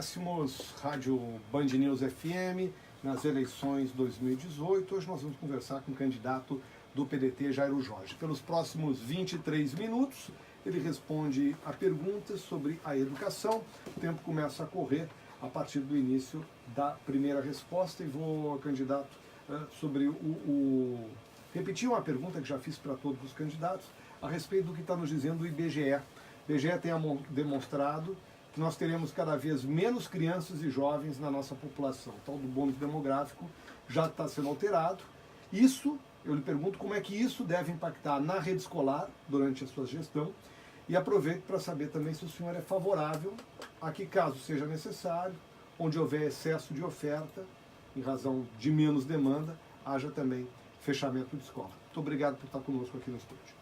Próximos Rádio Band News FM nas eleições 2018. Hoje nós vamos conversar com o candidato do PDT, Jairo Jorge. Pelos próximos 23 minutos, ele responde a perguntas sobre a educação. O tempo começa a correr a partir do início da primeira resposta. E vou, candidato, sobre repetir uma pergunta que já fiz para todos os candidatos a respeito do que está nos dizendo o IBGE. O IBGE tem demonstrado que nós teremos cada vez menos crianças e jovens na nossa população. O tal do bônus demográfico já está sendo alterado. Isso, eu lhe pergunto como é que isso deve impactar na rede escolar durante a sua gestão, e aproveito para saber também se o senhor é favorável a que, caso seja necessário, onde houver excesso de oferta, em razão de menos demanda, haja também fechamento de escola. Muito obrigado por estar conosco aqui no estúdio.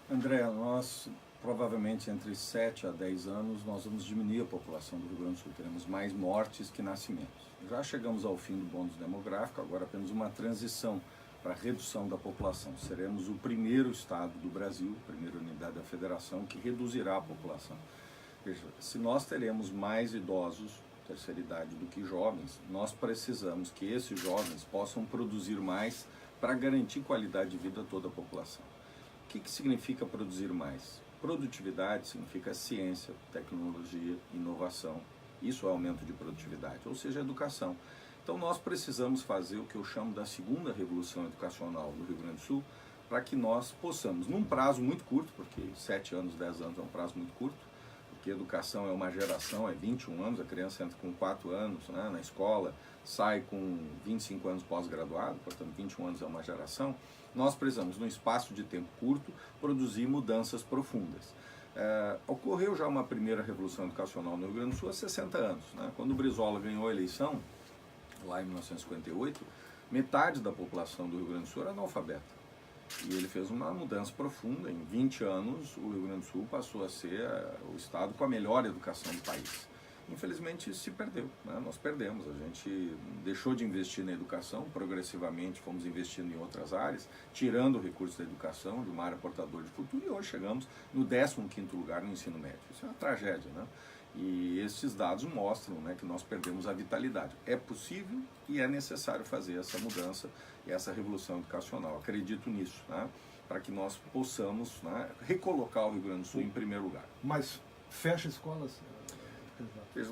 André, nós provavelmente entre 7 a 10 anos nós vamos diminuir a população do Rio Grande do Sul, teremos mais mortes que nascimentos. Já chegamos ao fim do bônus demográfico, agora apenas uma transição para a redução da população. Seremos o primeiro estado do Brasil, a primeira unidade da federação que reduzirá a população. Veja, se nós teremos mais idosos, terceira idade, do que jovens, nós precisamos que esses jovens possam produzir mais para garantir qualidade de vida a toda a população. O que significa produzir mais? Produtividade significa ciência, tecnologia, inovação. Isso é aumento de produtividade, ou seja, educação. Então nós precisamos fazer o que eu chamo da segunda revolução educacional do Rio Grande do Sul, para que nós possamos, num prazo muito curto, porque 7 anos, 10 anos é um prazo muito curto, porque educação é uma geração, é 21 anos, a criança entra com 4 anos na escola, sai com 25 anos pós-graduado, portanto 21 anos é uma geração. Nós precisamos, num espaço de tempo curto, produzir mudanças profundas. Ocorreu já uma primeira revolução educacional no Rio Grande do Sul há 60 anos. Quando o Brizola ganhou a eleição, lá em 1958, metade da população do Rio Grande do Sul era analfabeta. E ele fez uma mudança profunda. Em 20 anos, o Rio Grande do Sul passou a ser o estado com a melhor educação do país. Infelizmente isso se perdeu, nós perdemos, a gente deixou de investir na educação, progressivamente fomos investindo em outras áreas, tirando o recurso da educação, de uma área portadora de futuro, e hoje chegamos no 15º lugar no ensino médio. Isso é uma tragédia, E esses dados mostram que nós perdemos a vitalidade. É possível e é necessário fazer essa mudança e essa revolução educacional, acredito nisso, para que nós possamos recolocar o Rio Grande do Sul em primeiro lugar. Mas fecha escolas?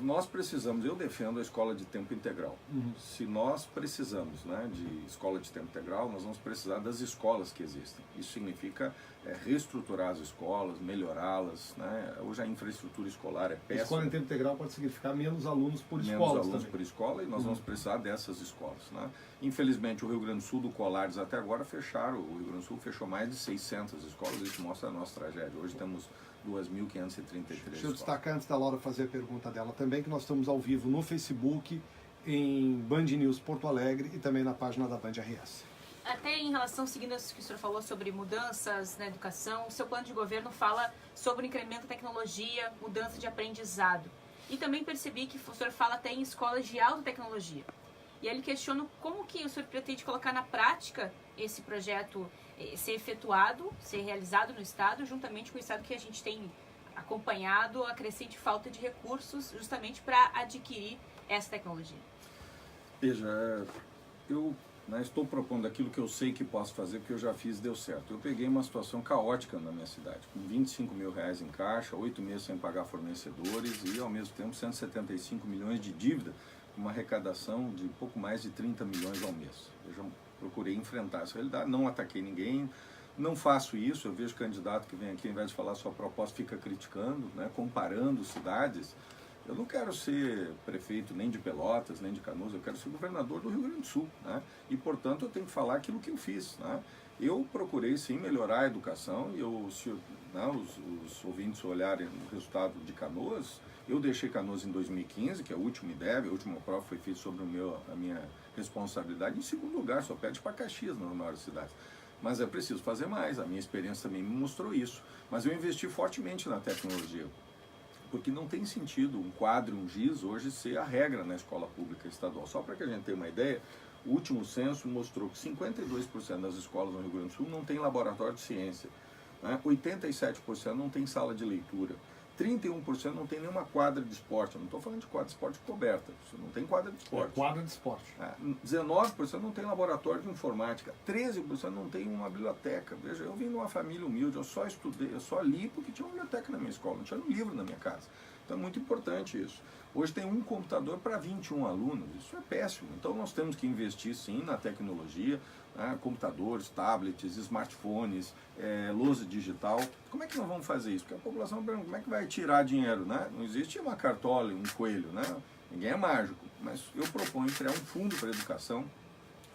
Nós precisamos, eu defendo a escola de tempo integral. Se nós precisamos de escola de tempo integral, nós vamos precisar das escolas que existem. Isso significa reestruturar as escolas, melhorá-las. Hoje a infraestrutura escolar é péssima. Escola em tempo integral pode significar menos alunos por escola. Menos alunos também por escola, e nós vamos precisar dessas escolas. Infelizmente o Rio Grande do Sul, do Colares até agora fecharam, o Rio Grande do Sul fechou mais de 600 escolas, isso mostra a nossa tragédia. Hoje temos 2.533 Deixa eu destacar, antes da Laura fazer a pergunta dela também, que nós estamos ao vivo no Facebook, em Band News Porto Alegre e também na página da Band RS. Até em relação, seguindo isso que o senhor falou sobre mudanças na educação, o seu plano de governo fala sobre o incremento da tecnologia, mudança de aprendizado. E também percebi que o senhor fala até em escolas de alta tecnologia. E aí ele questiona como que o senhor pretende colocar na prática esse projeto ser efetuado, ser realizado no Estado, juntamente com o Estado que a gente tem acompanhado a crescente falta de recursos justamente para adquirir essa tecnologia. Veja, eu estou propondo aquilo que eu sei que posso fazer, porque eu já fiz e deu certo. Eu peguei uma situação caótica na minha cidade, com 25 mil reais em caixa, 8 meses sem pagar fornecedores e, ao mesmo tempo, 175 milhões de dívida, com uma arrecadação de pouco mais de 30 milhões ao mês. Eu já procurei enfrentar essa realidade, não ataquei ninguém, não faço isso. Eu vejo candidato que vem aqui, ao invés de falar sua proposta, fica criticando, comparando cidades. Eu não quero ser prefeito nem de Pelotas, nem de Canoas, eu quero ser governador do Rio Grande do Sul, E, portanto, eu tenho que falar aquilo que eu fiz, Eu procurei, sim, melhorar a educação, e se os ouvintes olharem o resultado de Canoas, eu deixei Canoas em 2015, que é a última IDEB, a última prova foi feita sobre a minha responsabilidade, em segundo lugar, só perde para Caxias, nas maiores cidades. Mas é preciso fazer mais, a minha experiência também me mostrou isso. Mas eu investi fortemente na tecnologia, porque não tem sentido um quadro, um giz, hoje ser a regra na escola pública estadual. Só para que a gente tenha uma ideia, o último censo mostrou que 52% das escolas no Rio Grande do Sul não tem laboratório de ciência, 87% não tem sala de leitura, 31% não tem nenhuma quadra de esporte. Eu não estou falando de quadra de esporte coberta. Isso não tem quadra de esporte. Quadra de esporte. 19% não tem laboratório de informática. 13% não tem uma biblioteca. Veja, eu vim de uma família humilde, eu só estudei, eu só li porque tinha uma biblioteca na minha escola, não tinha um livro na minha casa. Então é muito importante isso. Hoje tem um computador para 21 alunos, isso é péssimo. Então nós temos que investir sim na tecnologia, computadores, tablets, smartphones, lousa digital. Como é que nós vamos fazer isso? Porque a população pergunta, como é que vai tirar dinheiro, né? Não existe uma cartola, um coelho, né? Ninguém é mágico, mas eu proponho criar um fundo para a educação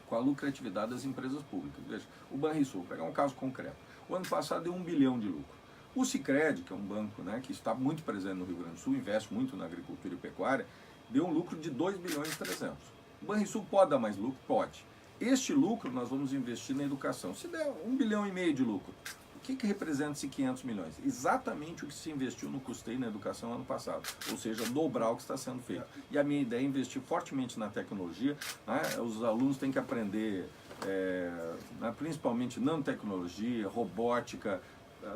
com a lucratividade das empresas públicas. Veja, o Banrisul, vou pegar um caso concreto. O ano passado deu 1 bilhão de lucro. O Sicredi, que é um banco, né, que está muito presente no Rio Grande do Sul, investe muito na agricultura e pecuária, deu um lucro de 2 bilhões e 300. O Banrisul pode dar mais lucro? Pode. Este lucro nós vamos investir na educação. Se der 1,5 bilhão de lucro, o que representa esses 500 milhões? Exatamente o que se investiu no custeio na educação ano passado, ou seja, dobrar o que está sendo feito. E a minha ideia é investir fortemente na tecnologia, né? Os alunos têm que aprender, principalmente nanotecnologia, robótica.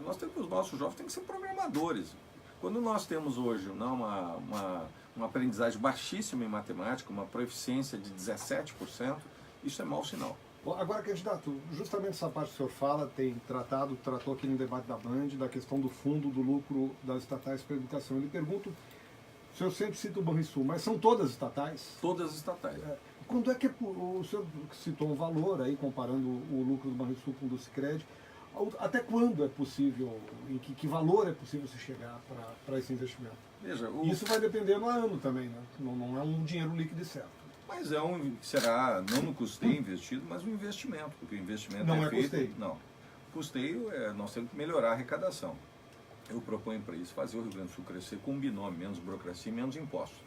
Nós temos, os nossos jovens têm que ser programadores. Quando nós temos hoje uma aprendizagem baixíssima em matemática, uma proficiência de 17%, isso é mau sinal. Bom, agora, candidato, justamente essa parte que o senhor fala, tratou aqui no debate da Band, da questão do fundo do lucro das estatais para a educação. Eu lhe pergunto, o senhor sempre cita o Banrisul, mas são todas estatais? Todas estatais. Quando é que o senhor citou um valor aí, comparando o lucro do Banrisul com o do Sicredi, até quando é possível, em que valor é possível se chegar para esse investimento? Veja, isso vai depender no ano também, né? Não é um dinheiro líquido e certo. Mas será não no custeio investido, mas no investimento, porque o investimento não é feito... Custeio. Não. Custeio, nós temos que melhorar a arrecadação. Eu proponho para isso fazer o Rio Grande do Sul crescer com um binômio, menos burocracia e menos impostos.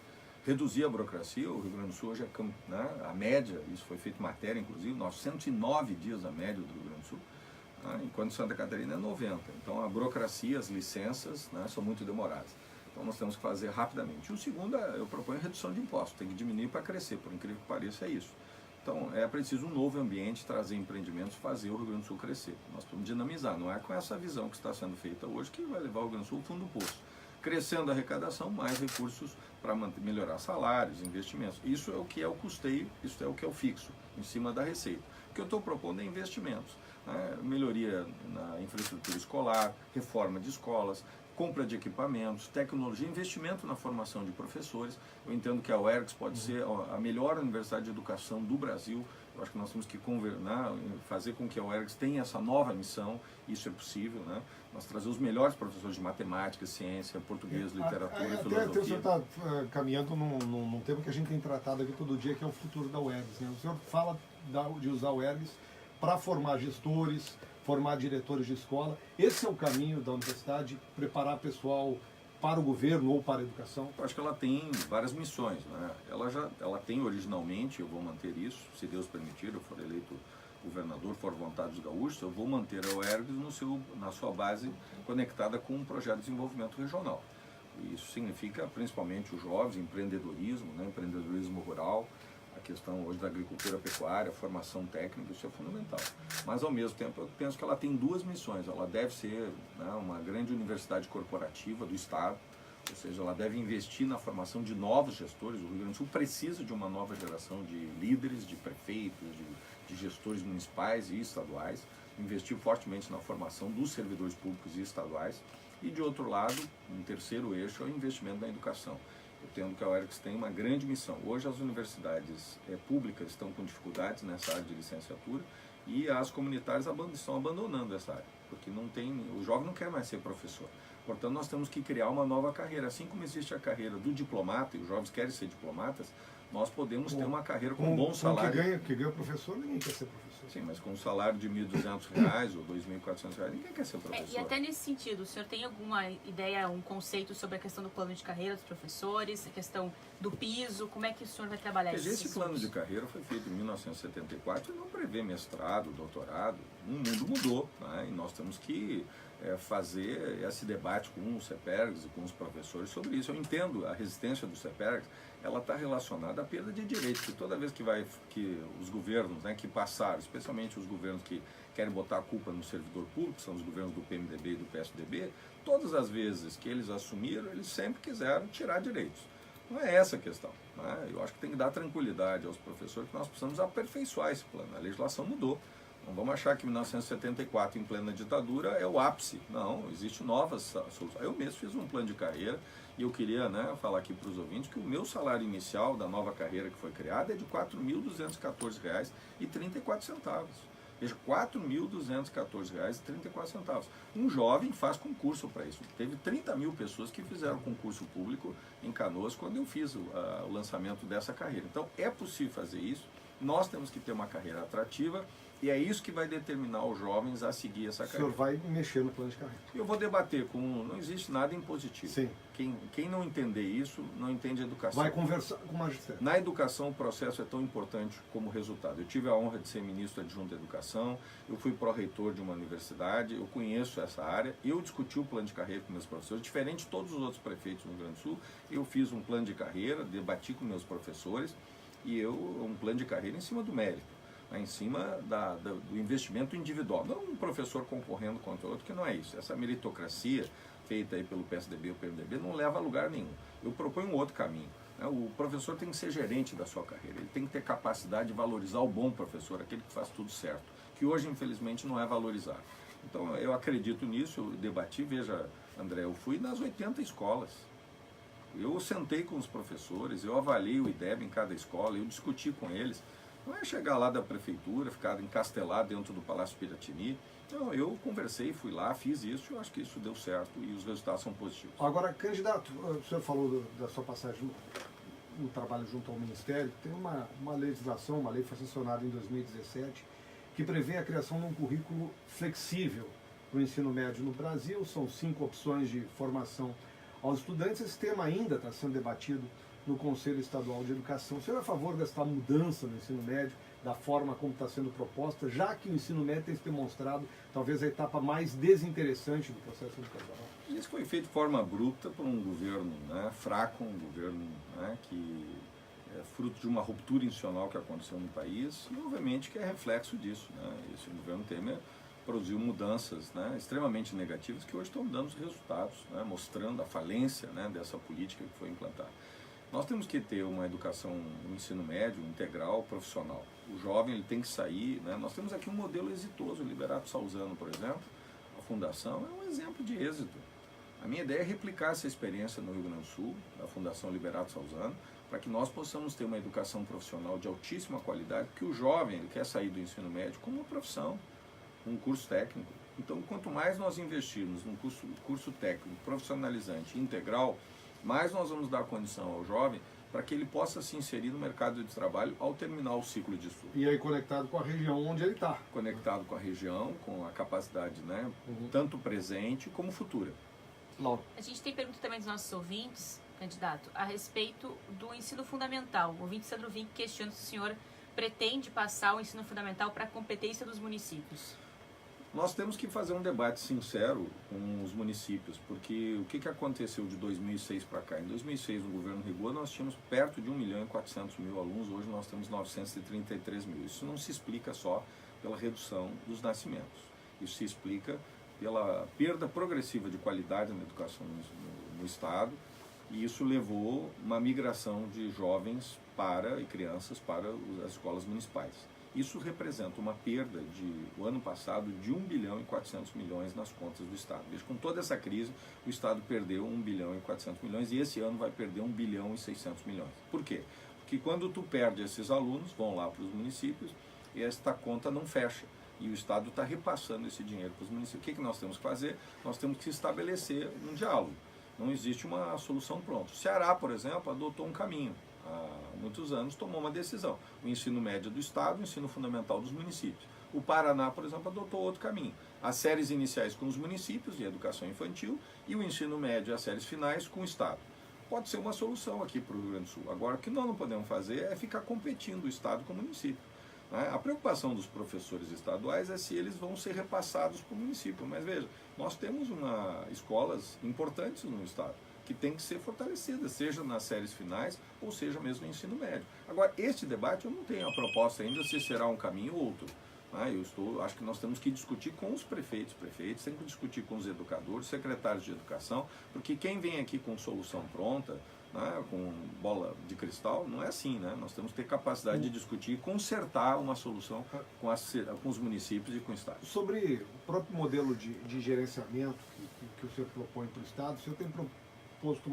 Reduzir a burocracia, o Rio Grande do Sul hoje a média, isso foi feito matéria, inclusive, 909 dias a média do Rio Grande do Sul, enquanto Santa Catarina é 90. Então a burocracia, as licenças, são muito demoradas. Então nós temos que fazer rapidamente. E o segundo, eu proponho redução de impostos, tem que diminuir para crescer, por incrível que pareça, é isso. Então é preciso um novo ambiente, trazer empreendimentos, fazer o Rio Grande do Sul crescer. Nós precisamos dinamizar, não é com essa visão que está sendo feita hoje que vai levar o Rio Grande do Sul ao fundo do poço. Crescendo a arrecadação, mais recursos para melhorar salários, investimentos. Isso é o que é o custeio, isso é o que é o fixo, em cima da receita. O que eu estou propondo é investimentos. Melhoria na infraestrutura escolar, reforma de escolas, compra de equipamentos, tecnologia, investimento na formação de professores. Eu entendo que a UERGS pode ser a melhor universidade de educação do Brasil. Eu acho que nós temos que fazer com que a UERGS tenha essa nova missão. Isso é possível, né? Nós trazer os melhores professores de matemática, ciência, português, literatura e filosofia. Até o senhor está caminhando num tema que a gente tem tratado aqui todo dia, que é o futuro da UERGS, né? O senhor fala de usar a UERGS para formar gestores, formar diretores de escola. Esse é o caminho da universidade, preparar pessoal para o governo ou para a educação? Eu acho que ela tem várias missões, né? Ela tem originalmente, eu vou manter isso, se Deus permitir, eu for eleito governador, for vontade dos gaúchos, eu vou manter a UERGS na sua base conectada com um projeto de desenvolvimento regional. E isso significa principalmente os jovens, empreendedorismo, empreendedorismo rural, a questão hoje da agricultura pecuária, formação técnica, isso é fundamental. Mas, ao mesmo tempo, eu penso que ela tem duas missões. Ela deve ser uma grande universidade corporativa do Estado, ou seja, ela deve investir na formação de novos gestores. O Rio Grande do Sul precisa de uma nova geração de líderes, de prefeitos, de gestores municipais e estaduais, investir fortemente na formação dos servidores públicos e estaduais. E, de outro lado, um terceiro eixo é o investimento na educação. Eu entendo que a UERGS tem uma grande missão. Hoje as universidades públicas estão com dificuldades nessa área de licenciatura e as comunitárias estão abandonando essa área, porque o jovem não quer mais ser professor. Portanto, nós temos que criar uma nova carreira. Assim como existe a carreira do diplomata, e os jovens querem ser diplomatas, nós podemos ter uma carreira com um bom salário. Que ganha professor, ninguém quer ser professor. Sim, mas com um salário de R$ 1.200 ou R$ 2.400, ninguém quer ser professor. E até nesse sentido, o senhor tem alguma ideia, um conceito sobre a questão do plano de carreira dos professores, a questão do piso, como é que o senhor vai trabalhar isso? Esse plano de carreira foi feito em 1974 e não prevê mestrado, doutorado. O mundo mudou, e nós temos que fazer esse debate com os CEPERGs e com os professores sobre isso. Eu entendo a resistência dos CEPERGs, ela está relacionada à perda de direitos, que toda vez que os governos, né, que passaram, especialmente os governos que querem botar a culpa no servidor público, que são os governos do PMDB e do PSDB, todas as vezes que eles assumiram, eles sempre quiseram tirar direitos. Não é essa a questão, né? Eu acho que tem que dar tranquilidade aos professores que nós precisamos aperfeiçoar esse plano. A legislação mudou. Não vamos achar que 1974, em plena ditadura, é o ápice. Não, existem novas soluções. Eu mesmo fiz um plano de carreira e eu queria, né, falar aqui para os ouvintes que o meu salário inicial da nova carreira que foi criada é de R$ 4.214,34. Veja, R$ 4.214,34. Um jovem faz concurso para isso. Teve 30 mil pessoas que fizeram concurso público em Canoas quando eu fiz o lançamento dessa carreira. Então, é possível fazer isso. Nós temos que ter uma carreira atrativa e é isso que vai determinar os jovens a seguir essa carreira. O senhor vai mexer no plano de carreira. Eu vou debater não existe nada impositivo. Sim. Quem não entender isso, não entende educação. Vai conversar com o magistério. Na educação, o processo é tão importante como o resultado. Eu tive a honra de ser ministro adjunto da educação, eu fui pró-reitor de uma universidade, eu conheço essa área, eu discuti o plano de carreira com meus professores, diferente de todos os outros prefeitos no Rio Grande do Sul, eu fiz um plano de carreira, debati com meus professores, e um plano de carreira em cima do mérito, né, em cima do investimento individual. Não um professor concorrendo contra o outro, que não é isso. Essa meritocracia feita aí pelo PSDB ou PMDB não leva a lugar nenhum. Eu proponho um outro caminho. Né? O professor tem que ser gerente da sua carreira, ele tem que ter capacidade de valorizar o bom professor, aquele que faz tudo certo, que hoje, infelizmente, não é valorizado. Então, eu acredito nisso, eu debati, veja, André, eu fui nas 80 escolas. Eu sentei com os professores, eu avaliei o IDEB em cada escola, eu discuti com eles. Não é chegar lá da prefeitura, ficar encastelado dentro do Palácio Piratini. Não, eu conversei, fui lá, fiz isso, eu acho que isso deu certo e os resultados são positivos. Agora, candidato, o senhor falou da sua passagem no trabalho junto ao Ministério. Tem uma legislação, uma lei que foi sancionada em 2017, que prevê a criação de um currículo flexível para o ensino médio no Brasil. São 5 opções de formação aos estudantes. Esse tema ainda está sendo debatido no Conselho Estadual de Educação. O senhor é a favor dessa mudança no ensino médio, da forma como está sendo proposta, já que o ensino médio tem se demonstrado talvez a etapa mais desinteressante do processo educacional? Isso foi feito de forma abrupta por um governo, né, fraco, um governo, né, que é fruto de uma ruptura institucional que aconteceu no país e, obviamente, que é reflexo disso. Né? Esse governo Temer produziu mudanças, né, extremamente negativas que hoje estão dando os resultados, né, mostrando a falência, né, dessa política que foi implantada. Nós temos que ter uma educação, um ensino médio integral, profissional. O jovem ele tem que sair, né? Nós temos aqui um modelo exitoso, o Liberato Salzano, por exemplo. A Fundação é um exemplo de êxito. A minha ideia é replicar essa experiência no Rio Grande do Sul, da Fundação Liberato Salzano, para que nós possamos ter uma educação profissional de altíssima qualidade, porque o jovem ele quer sair do ensino médio com uma profissão, um curso técnico. Então, quanto mais nós investirmos num curso técnico profissionalizante integral, mais nós vamos dar condição ao jovem para que ele possa se inserir no mercado de trabalho ao terminar o ciclo de estudo. E aí conectado com a região onde ele está. Conectado com a região, com a capacidade, né, tanto presente como futura. Laura. A gente tem pergunta também dos nossos ouvintes, candidato, a respeito do ensino fundamental. O ouvinte Sandro Vink questiona se o senhor pretende passar o ensino fundamental para a competência dos municípios. Nós temos que fazer um debate sincero com os municípios, porque o que aconteceu de 2006 para cá? Em 2006, no governo Rigour, nós tínhamos perto de 1.400.000 alunos, hoje nós temos 933 mil. Isso não se explica só pela redução dos nascimentos, isso se explica pela perda progressiva de qualidade na educação no Estado, e isso levou uma migração de jovens e crianças para as escolas municipais. Isso representa uma perda o ano passado de 1 bilhão e 400 milhões nas contas do Estado. Veja, com toda essa crise, o Estado perdeu 1 bilhão e 400 milhões e esse ano vai perder 1 bilhão e 600 milhões. Por quê? Porque quando tu perde esses alunos, vão lá para os municípios e esta conta não fecha. E o Estado está repassando esse dinheiro para os municípios. O que nós temos que fazer? Nós temos que estabelecer um diálogo. Não existe uma solução pronta. O Ceará, por exemplo, adotou um caminho. Há muitos anos tomou uma decisão. O ensino médio do Estado, o ensino fundamental dos municípios. O Paraná, por exemplo, adotou outro caminho. As séries iniciais com os municípios de educação infantil e o ensino médio e as séries finais com o Estado. Pode ser uma solução aqui para o Rio Grande do Sul. Agora, o que nós não podemos fazer é ficar competindo o Estado com o município. A preocupação dos professores estaduais é se eles vão ser repassados para o município. Mas veja, nós temos escolas importantes no Estado. que tem que ser fortalecida, seja nas séries finais ou seja mesmo no ensino médio. Agora, este debate eu não tenho a proposta ainda se será um caminho ou outro. Acho que nós temos que discutir com os prefeitos, temos que discutir com os educadores, secretários de educação, porque quem vem aqui com solução pronta, com bola de cristal, não é assim, né? Nós temos que ter capacidade de discutir e consertar uma solução com os municípios e com o Estado. Sobre o próprio modelo de gerenciamento que o senhor propõe para o Estado, o senhor tem proposto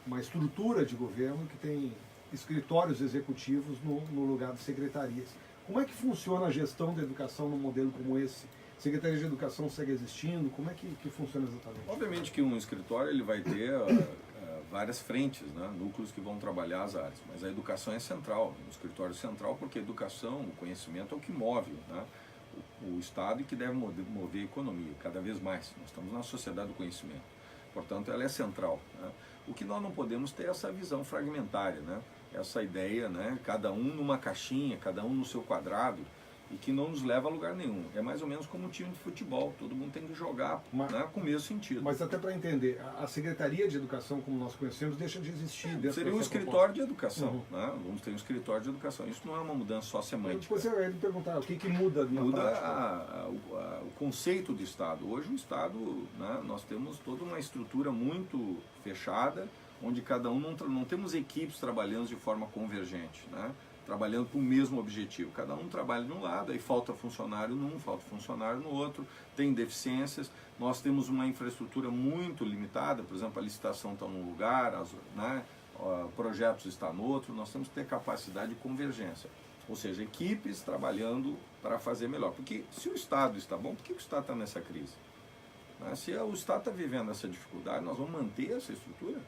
uma estrutura de governo que tem escritórios executivos no lugar de secretarias. Como é que funciona a gestão da educação num modelo como esse? Secretaria de Educação segue existindo? Como é que funciona exatamente? Obviamente que um escritório ele vai ter várias frentes, né? Núcleos que vão trabalhar as áreas, mas a educação é central, o escritório é central porque a educação, o conhecimento é o que move, né? o Estado e que deve mover a economia, cada vez mais. Nós estamos na sociedade do conhecimento, portanto ela é central, né? O que nós não podemos ter é essa visão fragmentária, né? Essa ideia, né? Cada um numa caixinha, cada um no seu quadrado, e que não nos leva a lugar nenhum. É mais ou menos como um time de futebol, todo mundo tem que jogar, né, com o mesmo sentido. Mas até para entender, a Secretaria de Educação, como nós conhecemos, deixa de existir. Seria um escritório de educação, né? Vamos ter um escritório de educação. Isso não é uma mudança só semântica. Depois você vai me perguntar, o que muda na prática? Muda o conceito do Estado. Hoje o Estado, né, nós temos toda uma estrutura muito fechada, onde cada um não temos equipes trabalhando de forma convergente, né? Trabalhando com o mesmo objetivo. Cada um trabalha de um lado, aí falta funcionário num, falta funcionário no outro, tem deficiências. Nós temos uma infraestrutura muito limitada, por exemplo, a licitação está num lugar, projetos está no outro, nós temos que ter capacidade de convergência. Ou seja, equipes trabalhando para fazer melhor. Porque se o Estado está bom, por que o Estado está nessa crise? Se o Estado está vivendo essa dificuldade, nós vamos manter essa estrutura?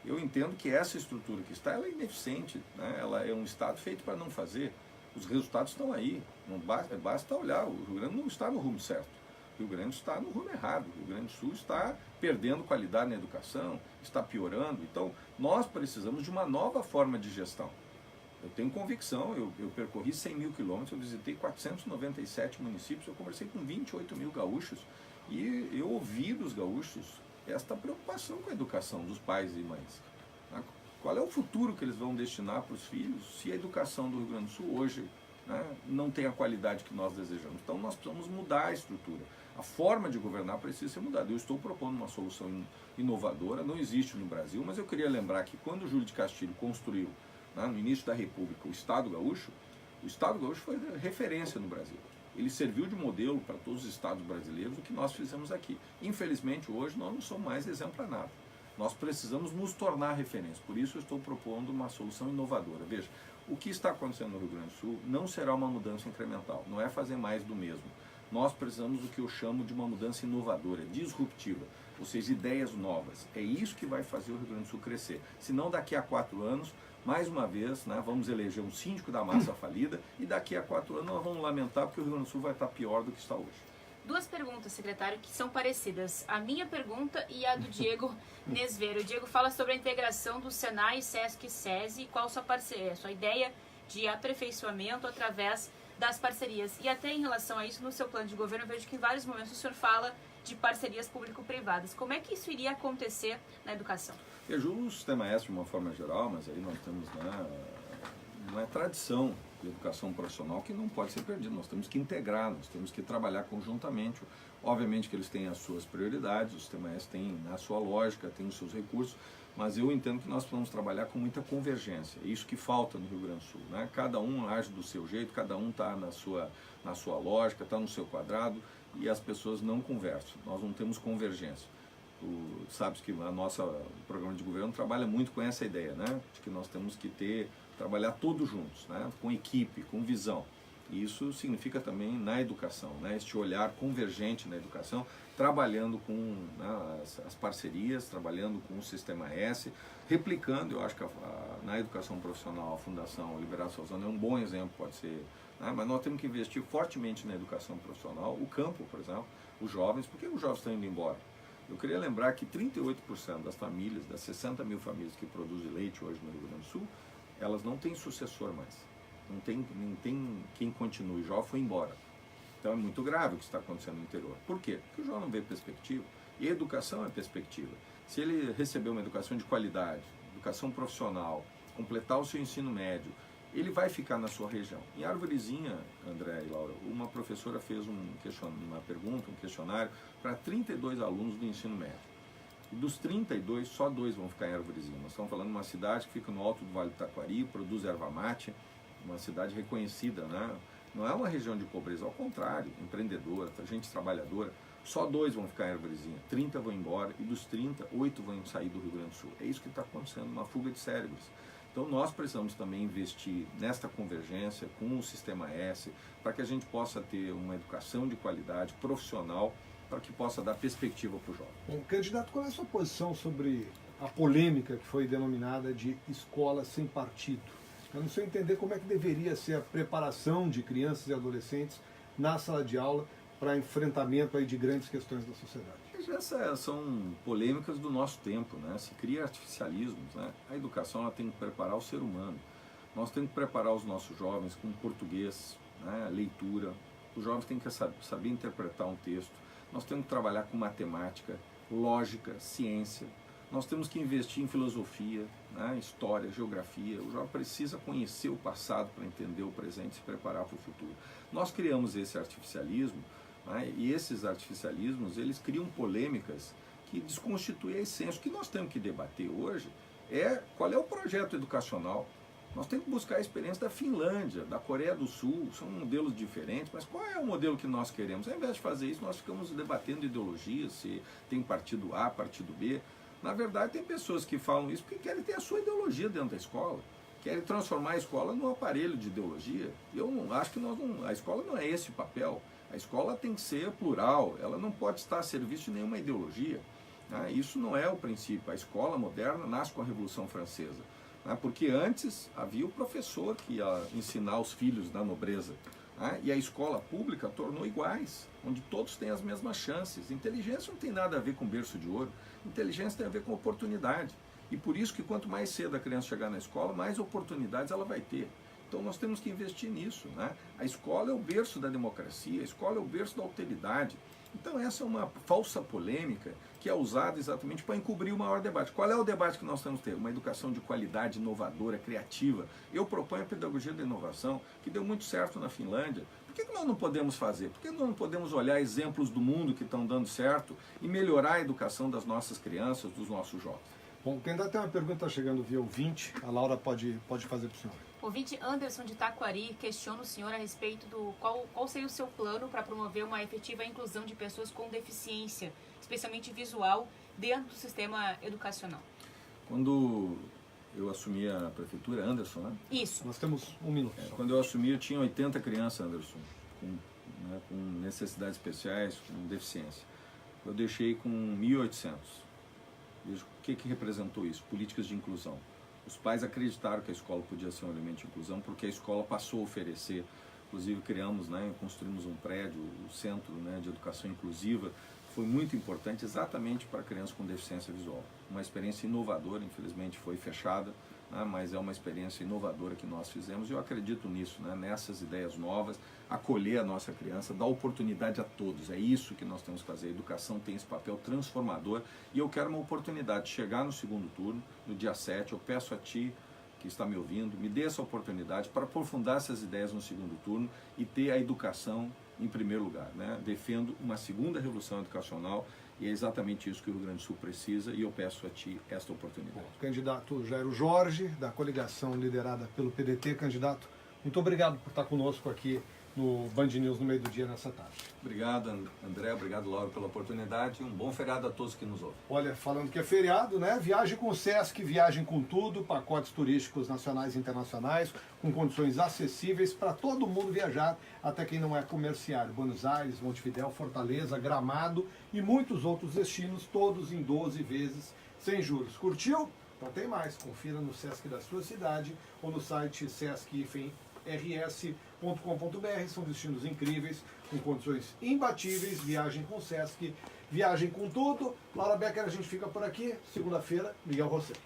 Eu entendo que essa estrutura que está, ela é ineficiente, né? Ela é um Estado feito para não fazer. Os resultados estão aí, não basta olhar, o Rio Grande não está no rumo certo, o Rio Grande está no rumo errado, o Rio Grande do Sul está perdendo qualidade na educação, está piorando, então nós precisamos de uma nova forma de gestão. Eu tenho convicção, eu percorri 100 mil quilômetros, eu visitei 497 municípios, eu conversei com 28 mil gaúchos e eu ouvi dos gaúchos esta preocupação com a educação dos pais e mães. Qual é o futuro que eles vão destinar para os filhos se a educação do Rio Grande do Sul hoje, né, não tem a qualidade que nós desejamos? Então nós precisamos mudar a estrutura. A forma de governar precisa ser mudada. Eu estou propondo uma solução inovadora, não existe no Brasil, mas eu queria lembrar que quando o Júlio de Castilho construiu, né, no início da República, o Estado Gaúcho foi referência no Brasil. Ele serviu de modelo para todos os estados brasileiros, o que nós fizemos aqui. Infelizmente, hoje, nós não somos mais exemplo para nada. Nós precisamos nos tornar referência. Por isso, eu estou propondo uma solução inovadora. Veja, o que está acontecendo no Rio Grande do Sul não será uma mudança incremental, não é fazer mais do mesmo. Nós precisamos do que eu chamo de uma mudança inovadora, disruptiva, ou seja, ideias novas. É isso que vai fazer o Rio Grande do Sul crescer. Senão, daqui a 4 anos, mais uma vez, né, vamos eleger um síndico da massa falida e daqui a 4 anos nós vamos lamentar porque o Rio Grande do Sul vai estar pior do que está hoje. Duas perguntas, secretário, que são parecidas. A minha pergunta e a do Diego Nesveiro. O Diego fala sobre a integração do Senai, Sesc e SESI, qual sua parceria, sua ideia de aperfeiçoamento através das parcerias. E até em relação a isso, no seu plano de governo, eu vejo que em vários momentos o senhor fala de parcerias público-privadas. Como é que isso iria acontecer na educação? Veja, o sistema S de uma forma geral, mas aí nós temos uma tradição de educação profissional que não pode ser perdida. Nós temos que integrar, nós temos que trabalhar conjuntamente. Obviamente que eles têm as suas prioridades, o sistema S tem a sua lógica, tem os seus recursos, mas eu entendo que nós precisamos trabalhar com muita convergência. É isso que falta no Rio Grande do Sul, né? Cada um age do seu jeito, cada um está na sua lógica, está no seu quadrado e as pessoas não conversam. Nós não temos convergência. Sabes que o programa de governo trabalha muito com essa ideia, né? De que nós temos que trabalhar todos juntos, né? Com equipe, com visão. E isso significa também na educação, né? Este olhar convergente na educação, trabalhando com, né, as parcerias, trabalhando com o Sistema S, replicando. Eu acho que na educação profissional a Fundação Liberato Salzano é um bom exemplo, pode ser, né? Mas nós temos que investir fortemente na educação profissional, o campo, por exemplo, os jovens. Por que os jovens estão indo embora? Eu queria lembrar que 38% das famílias, das 60 mil famílias que produzem leite hoje no Rio Grande do Sul, elas não têm sucessor mais. Não tem quem continue. O jovem foi embora. Então é muito grave o que está acontecendo no interior. Por quê? Porque o jovem não vê perspectiva. E a educação é perspectiva. Se ele receber uma educação de qualidade, educação profissional, completar o seu ensino médio, ele vai ficar na sua região. Em Arvorezinha, André e Laura, uma professora fez uma pergunta, um questionário para 32 alunos do ensino médio. E dos 32, só 2 vão ficar em Arvorezinha. Nós estamos falando de uma cidade que fica no alto do Vale do Taquari, produz erva mate, uma cidade reconhecida, né? Não é uma região de pobreza, ao contrário, empreendedora, gente trabalhadora. Só 2 vão ficar em Arvorezinha, 30 vão embora e dos 30, 8 vão sair do Rio Grande do Sul. É isso que está acontecendo, uma fuga de cérebros. Então nós precisamos também investir nesta convergência com o Sistema S, para que a gente possa ter uma educação de qualidade, profissional, para que possa dar perspectiva para o jovem. Bom, candidato, qual é a sua posição sobre a polêmica que foi denominada de escola sem partido? Eu não sei entender como é que deveria ser a preparação de crianças e adolescentes na sala de aula para enfrentamento aí de grandes questões da sociedade. Essas são polêmicas do nosso tempo, né? Se cria artificialismos, né? A educação ela tem que preparar o ser humano. Nós temos que preparar os nossos jovens com português, né? Leitura. Os jovens têm que saber interpretar um texto. Nós temos que trabalhar com matemática, lógica, ciência. Nós temos que investir em filosofia, né? História, geografia. O jovem precisa conhecer o passado para entender o presente e se preparar para o futuro. Nós criamos esse artificialismo, né? E esses artificialismos, eles criam polêmicas que desconstituem a essência. O que nós temos que debater hoje é qual é o projeto educacional. Nós temos que buscar a experiência da Finlândia, da Coreia do Sul, são modelos diferentes, mas qual é o modelo que nós queremos? Ao invés de fazer isso, nós ficamos debatendo ideologias, se tem partido A, partido B. Na verdade, tem pessoas que falam isso porque querem ter a sua ideologia dentro da escola, querem transformar a escola num aparelho de ideologia. Eu não acho que a escola não é esse o papel. A escola tem que ser plural, ela não pode estar a serviço de nenhuma ideologia. Né? Isso não é o princípio. A escola moderna nasce com a Revolução Francesa. Né? Porque antes havia o professor que ia ensinar os filhos da nobreza. Né? E a escola pública tornou iguais, onde todos têm as mesmas chances. Inteligência não tem nada a ver com berço de ouro. Inteligência tem a ver com oportunidade. E por isso que quanto mais cedo a criança chegar na escola, mais oportunidades ela vai ter. Então nós temos que investir nisso, né? A escola é o berço da democracia, a escola é o berço da alteridade. Então essa é uma falsa polêmica que é usada exatamente para encobrir o maior debate. Qual é o debate que nós temos que ter? Uma educação de qualidade, inovadora, criativa. Eu proponho a pedagogia da inovação, que deu muito certo na Finlândia. Por que nós não podemos fazer? Por que nós não podemos olhar exemplos do mundo que estão dando certo e melhorar a educação das nossas crianças, dos nossos jovens? Bom, ainda tem uma pergunta chegando via ouvinte, a Laura pode fazer para o senhor. O ouvinte Anderson de Taquari questiona o senhor a respeito do qual seria o seu plano para promover uma efetiva inclusão de pessoas com deficiência, especialmente visual, dentro do sistema educacional. Quando eu assumi a prefeitura, Anderson, né? Isso. Nós temos um minuto. Quando eu assumi, eu tinha 80 crianças, Anderson, com necessidades especiais, com deficiência. Eu deixei com 1.800. O que representou isso? Políticas de inclusão. Os pais acreditaram que a escola podia ser um elemento de inclusão, porque a escola passou a oferecer, inclusive criamos, né, construímos um prédio, o Centro, né, de Educação Inclusiva, foi muito importante exatamente para crianças com deficiência visual. Uma experiência inovadora, infelizmente foi fechada, né, mas é uma experiência inovadora que nós fizemos e eu acredito nisso, né, nessas ideias novas, acolher a nossa criança, dar oportunidade a todos, é isso que nós temos que fazer. A educação tem esse papel transformador e eu quero uma oportunidade de chegar no segundo turno, no dia 7, eu peço a ti que está me ouvindo, me dê essa oportunidade para aprofundar essas ideias no segundo turno e ter a educação em primeiro lugar, né? Defendo uma segunda revolução educacional e é exatamente isso que o Rio Grande do Sul precisa e eu peço a ti esta oportunidade. Bom, candidato Jairo Jorge, da coligação liderada pelo PDT. Candidato, muito obrigado por estar conosco aqui no Band News no meio do dia nessa tarde. Obrigado, André, obrigado, Laura, pela oportunidade e um bom feriado a todos que nos ouvem. Olha, falando que é feriado, né? Viagem com o Sesc, viagem com tudo, pacotes turísticos nacionais e internacionais, com condições acessíveis para todo mundo viajar, até quem não é comerciário. Buenos Aires, Montevidéu, Fortaleza, Gramado e muitos outros destinos, todos em 12 vezes, sem juros. Curtiu? Então tem mais. Confira no Sesc da sua cidade ou no site sesc-rs.com.br. São destinos incríveis, com condições imbatíveis. Viagem com Sesc, viagem com tudo. Laura Becker, a gente fica por aqui. Segunda-feira, Miguel Rosseto.